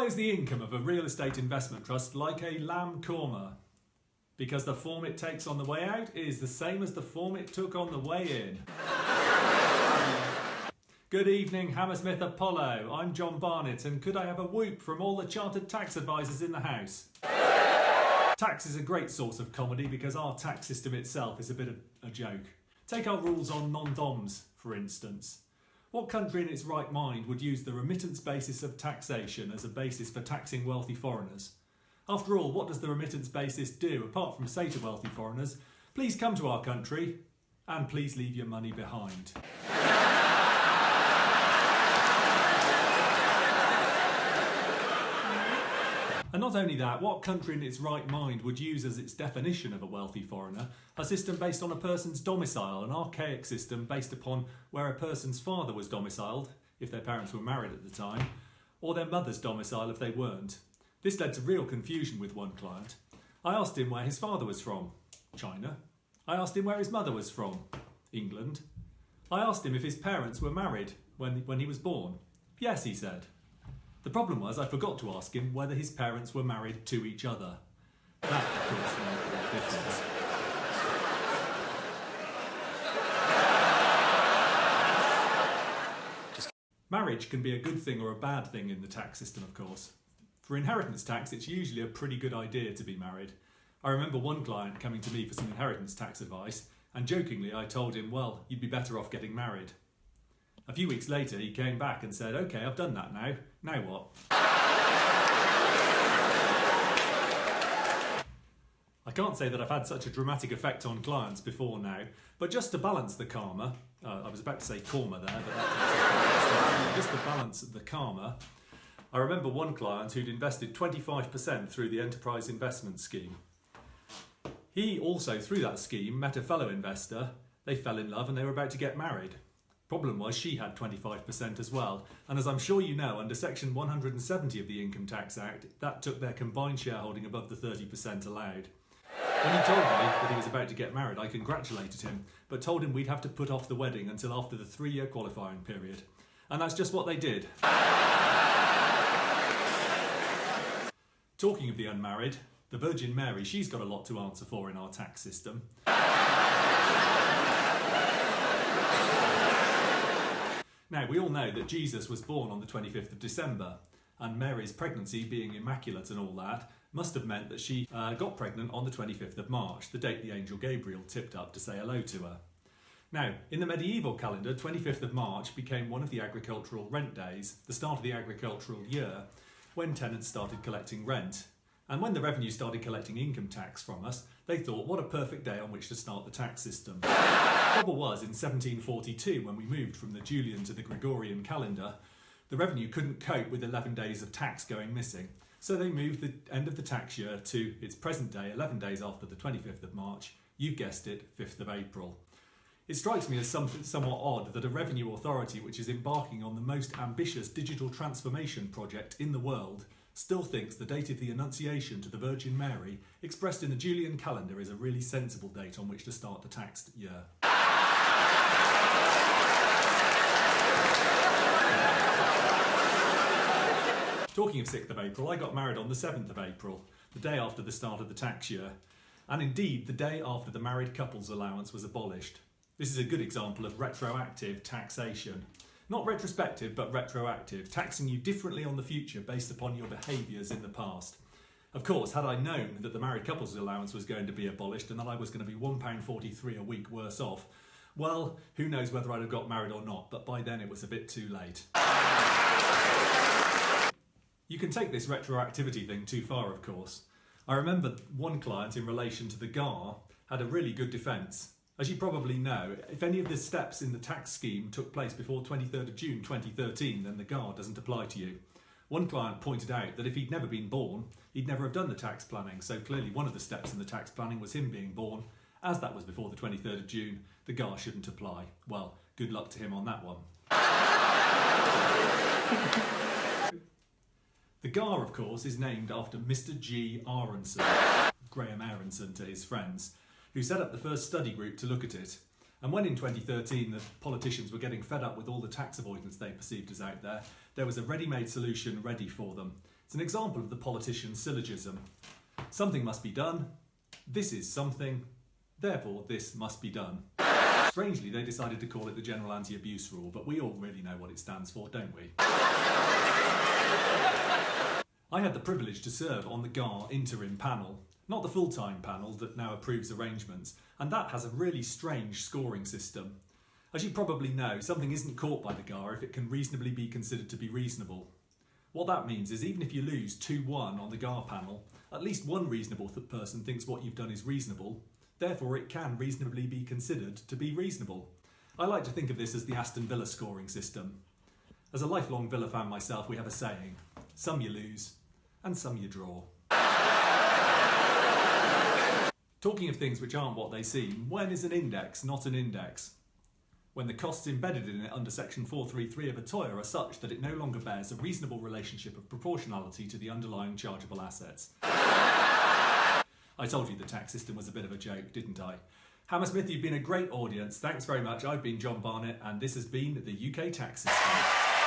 is the income of a real estate investment trust like a lamb korma? Because the form it takes on the way out is the same as the form it took on the way in. Good evening, Hammersmith Apollo. I'm John Barnett, and could I have a whoop from all the chartered tax advisors in the house? Tax is a great source of comedy because our tax system itself is a bit of a joke. Take our rules on non-doms, for instance. What country in its right mind would use the remittance basis of taxation as a basis for taxing wealthy foreigners? After all, what does the remittance basis do, apart from say to wealthy foreigners, please come to our country and please leave your money behind? And not only that, what country in its right mind would use as its definition of a wealthy foreigner a system based on a person's domicile, an archaic system based upon where a person's father was domiciled, if their parents were married at the time, or their mother's domicile if they weren't? This led to real confusion with one client. I asked him where his father was from. China. I asked him where his mother was from. England. I asked him if his parents were married when he was born. Yes, he said. The problem was I forgot to ask him whether his parents were married to each other. That, of course, made a difference. Marriage can be a good thing or a bad thing in the tax system, of course. For inheritance tax, it's usually a pretty good idea to be married. I remember one client coming to me for some inheritance tax advice, and jokingly I told him, well, you'd be better off getting married. A few weeks later, he came back and said, OK, I've done that now. Now what? I can't say that I've had such a dramatic effect on clients before now, but just to balance the karma, I was about to say korma there, but just to balance the karma, I remember one client who'd invested 25% through the enterprise investment scheme. He also, through that scheme, met a fellow investor, they fell in love and they were about to get married. Problem was she had 25% as well, and as I'm sure you know, under section 170 of the Income Tax Act, that took their combined shareholding above the 30% allowed. When he told me that he was about to get married, I congratulated him, but told him we'd have to put off the wedding until after the 3-year qualifying period. And that's just what they did. Talking of the unmarried, the Virgin Mary, she's got a lot to answer for in our tax system. Now, we all know that Jesus was born on the 25th of December, and Mary's pregnancy, being immaculate and all that, must have meant that she got pregnant on the 25th of March, the date the angel Gabriel tipped up to say hello to her. Now, in the medieval calendar, 25th of March became one of the agricultural rent days, the start of the agricultural year, when tenants started collecting rent. And when the revenue started collecting income tax from us, they thought, what a perfect day on which to start the tax system. The trouble was, in 1742, when we moved from the Julian to the Gregorian calendar, the revenue couldn't cope with 11 days of tax going missing. So they moved the end of the tax year to its present day, 11 days after the 25th of March, you've guessed it, 5th of April. It strikes me as somewhat odd that a revenue authority which is embarking on the most ambitious digital transformation project in the world still thinks the date of the Annunciation to the Virgin Mary, expressed in the Julian calendar, is a really sensible date on which to start the tax year. Talking of 6th of April, I got married on the 7th of April, the day after the start of the tax year, and indeed the day after the married couples allowance was abolished. This is a good example of retroactive taxation. Not retrospective, but retroactive, taxing you differently on the future based upon your behaviours in the past. Of course, had I known that the married couples allowance was going to be abolished and that I was going to be £1.43 a week worse off, well, who knows whether I'd have got married or not, but by then it was a bit too late. You can take this retroactivity thing too far, of course. I remember one client in relation to the GAR had a really good defence. As you probably know, if any of the steps in the tax scheme took place before 23rd of June 2013, then the GAR doesn't apply to you. One client pointed out that if he'd never been born, he'd never have done the tax planning, so clearly one of the steps in the tax planning was him being born. As that was before the 23rd of June, the GAR shouldn't apply. Well, good luck to him on that one. The GAR, of course, is named after Mr. G. Aronson, Graham Aronson to his friends, who set up the first study group to look at it. And when in 2013 the politicians were getting fed up with all the tax avoidance they perceived as out there, there was a ready-made solution ready for them. It's an example of the politician's syllogism. Something must be done, this is something, therefore this must be done. Strangely, they decided to call it the General Anti-Abuse Rule, but we all really know what it stands for, don't we? I had the privilege to serve on the GAR interim panel, not the full-time panel that now approves arrangements, and that has a really strange scoring system. As you probably know, something isn't caught by the GAR if it can reasonably be considered to be reasonable. What that means is even if you lose 2-1 on the GAR panel, at least one reasonable person thinks what you've done is reasonable, therefore it can reasonably be considered to be reasonable. I like to think of this as the Aston Villa scoring system. As a lifelong Villa fan myself, we have a saying, some you lose and some you draw. Talking of things which aren't what they seem, when is an index not an index? When the costs embedded in it under section 433 of a TOIA are such that it no longer bears a reasonable relationship of proportionality to the underlying chargeable assets. I told you the tax system was a bit of a joke, didn't I? Hammersmith, you've been a great audience. Thanks very much. I've been John Barnett and this has been the UK tax system.